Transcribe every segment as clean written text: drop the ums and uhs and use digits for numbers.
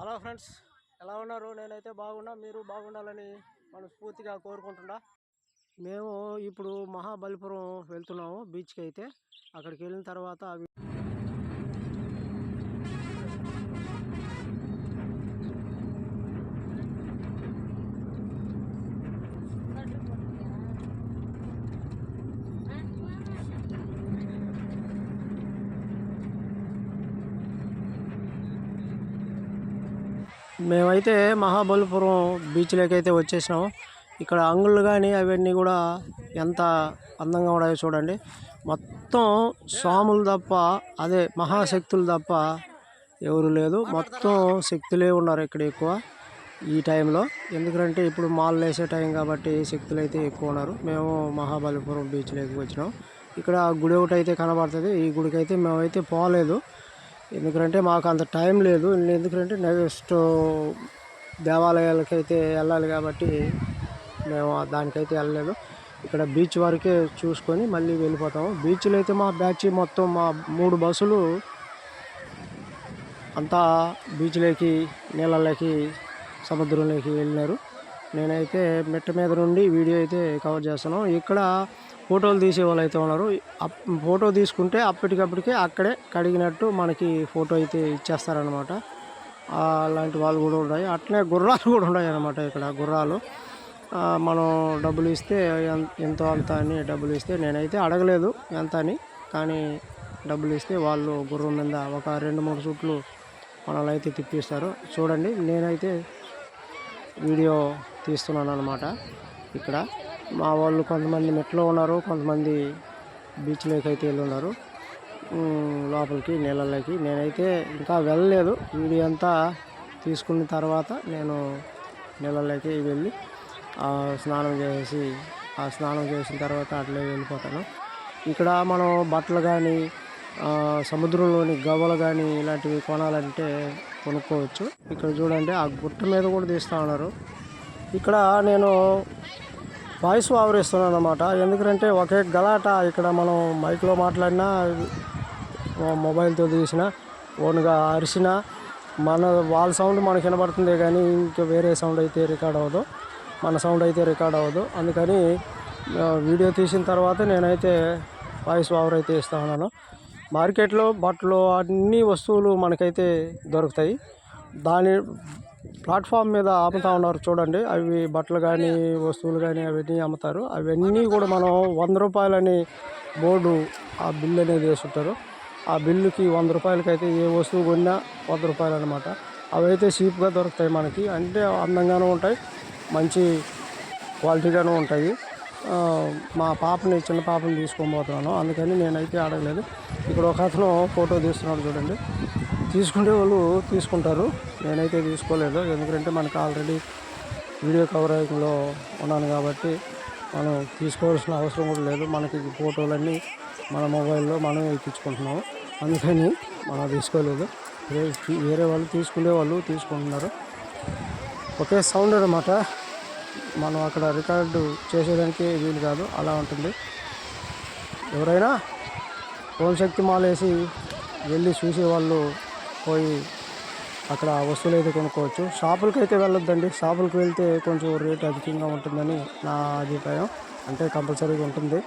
Hello friends, ఎలా ఉన్నారు? నేనైతే బాగున్నా, మీరు బాగుండాలని మనస్ఫూర్తిగా కోరుకుంటున్నా. మేము ఇప్పుడు మహాబలిపురం వెళ్తున్నాము బీచ్కి. అయితే అక్కడికి వెళ్ళిన తర్వాత మేమైతే మహాబలిపురం బీచ్లోకి అయితే వచ్చేసినాము. ఇక్కడ అంగుళ్ళు కానీ అవన్నీ కూడా ఎంత అందంగా ఉన్నాయో చూడండి. మొత్తం స్వాములు తప్ప, అదే మహాశక్తులు తప్ప ఎవరు లేదు. మొత్తం శక్తులే ఉన్నారు ఇక్కడ ఎక్కువ ఈ టైంలో. ఎందుకంటే ఇప్పుడు మాల్ వేసే టైం కాబట్టి శక్తులు అయితే ఎక్కువ ఉన్నారు. మేము మహాబలిపురం బీచ్లోకి వచ్చినాం. ఇక్కడ గుడి ఒకటి అయితే కనబడుతుంది. ఈ గుడికి అయితే మేమైతే పోలేదు, ఎందుకంటే మాకు అంత టైం లేదు. ఎందుకంటే నెక్స్ట్ దేవాలయాలకి అయితే వెళ్ళాలి కాబట్టి మేము దానికైతే వెళ్ళలేదు. ఇక్కడ బీచ్ వరకే చూసుకొని మళ్ళీ వెళ్ళిపోతాము. బీచ్లో అయితే మా బ్యాచ్ మొత్తం మా 3 బస్సులు అంతా బీచ్లోకి, నీళ్ళలోకి, సముద్రంలోకి వెళ్ళినారు. నేనైతే మెట్ట మీద నుండి వీడియో అయితే కవర్ చేస్తాను. ఇక్కడ ఫోటోలు తీసే వాళ్ళు అయితే ఉన్నారు. ఫోటో తీసుకుంటే అప్పటికప్పటికే అక్కడే కడిగినట్టు మనకి ఫోటో అయితే ఇచ్చేస్తారనమాట. అలాంటి వాళ్ళు కూడా ఉన్నాయి. అట్లనే గుర్రాలు కూడా ఉన్నాయి అన్నమాట. ఇక్కడ గుర్రాలు మనం డబ్బులు ఇస్తే ఎంతో అంత అని డబ్బులు ఇస్తే, నేనైతే అడగలేదు ఎంత అని, కానీ డబ్బులు ఇస్తే వాళ్ళు గుర్రం మీద ఒక 2-3 చుట్లు మనల్ని అయితే తిప్పిస్తారు. చూడండి, నేనైతే వీడియో తీస్తున్నాను అనమాట. ఇక్కడ మా వాళ్ళు కొంతమంది మెట్లో ఉన్నారు, కొంతమంది బీచ్లోకి అయితే వెళ్ళి ఉన్నారు, లోపలికి నీళ్ళలోకి. నేనైతే ఇంకా వెళ్ళలేదు. వీడియో అంతా తీసుకున్న తర్వాత నేను నీళ్ళలోకి వెళ్ళి స్నానం చేసిన తర్వాత అట్లే వెళ్ళిపోతాను. ఇక్కడ మనం బట్టలు కానీ, సముద్రంలోని గవ్వలు కానీ ఇలాంటివి కొనాలంటే కొనుక్కోవచ్చు. ఇక్కడ చూడండి, ఆ గుట్ట మీద కూడా తీస్తూ ఉన్నారు. ఇక్కడ నేను వాయిస్ ఓవర్ ఇస్తున్నాను అన్నమాట. ఎందుకంటే ఒకే గలాట. ఇక్కడ మనం మైక్లో మాట్లాడినా, మొబైల్తో తీసిన, ఓన్గా అరిసినా వాళ్ళ సౌండ్ మనకు వినబడుతుంది, కానీ ఇంకా వేరే సౌండ్ అయితే రికార్డ్ అవ్వదు, మన సౌండ్ అయితే రికార్డ్ అవ్వదు. అందుకని వీడియో తీసిన తర్వాత నేనైతే వాయిస్ ఓవర్ అయితే ఇస్తూ ఉన్నాను. మార్కెట్లో బట్టలు అన్ని వస్తువులు మనకైతే దొరుకుతాయి. దాని ప్లాట్ఫామ్ మీద అమ్ముతూ ఉన్నారు చూడండి. అవి బట్టలు కానీ, వస్తువులు కానీ అవన్నీ అమ్ముతారు. అవన్నీ కూడా మనం 100 రూపాయలని బోర్డు, ఆ బిల్లు అనేది వేస్తుంటారు. ఆ బిల్లుకి 100 రూపాయలకైతే ఏ వస్తువు కొన్నా 100 రూపాయలు అనమాట. అవైతే చీప్గా దొరుకుతాయి మనకి. అంటే అందంగానూ ఉంటాయి, మంచి క్వాలిటీగాను ఉంటాయి. మా చిన్న పాపని తీసుకొని పోతున్నాను, అందుకని నేనైతే అడగలేదు. ఇక్కడ ఒక అతను ఫోటో తీస్తున్నాడు చూడండి. తీసుకునే వాళ్ళు తీసుకుంటారు, నేనైతే తీసుకోలేదు. ఎందుకంటే మనకు ఆల్రెడీ వీడియో కవరేజ్లో ఉన్నాను కాబట్టి మనం తీసుకోవాల్సిన అవసరం కూడా లేదు. మనకి ఫోటోలన్నీ మన మొబైల్లో మనమే ఎక్కించుకుంటున్నాము, అందుకని మనం తీసుకోలేదు. వేరే వాళ్ళు తీసుకునే వాళ్ళు తీసుకుంటున్నారు. ఒకే సౌండ్ అన్నమాట. మనం అక్కడ రికార్డు చేసేదానికి వీలు కాదు, అలా ఉంటుంది. ఎవరైనా ఓం శక్తి మాలేసి వెళ్ళి చూసేవాళ్ళు పోయి అక్కడ వస్తువులు అయితే కొనుక్కోవచ్చు. షాపులకి అయితే వెళ్ళొద్దండి. షాపులకు వెళ్తే కొంచెం రేట్ అధికంగా ఉంటుందని నా అభిప్రాయం. అంటే కంపల్సరీగా ఉంటుంది.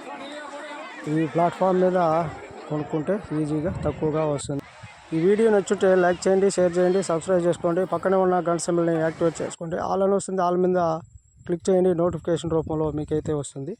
ఈ ప్లాట్ఫామ్ మీద కొనుక్కుంటే ఈజీగా తక్కువగా వస్తుంది. ఈ వీడియో నచ్చుంటే లైక్ చేయండి, షేర్ చేయండి, సబ్స్క్రైబ్ చేసుకోండి. పక్కనే ఉన్న గంట సింబల్ని యాక్టివేట్ చేసుకోండి. ఆల్ అని వస్తుంది, ఆల్ మీద క్లిక్ చేయండి. నోటిఫికేషన్ రూపంలో మీకైతే వస్తుంది.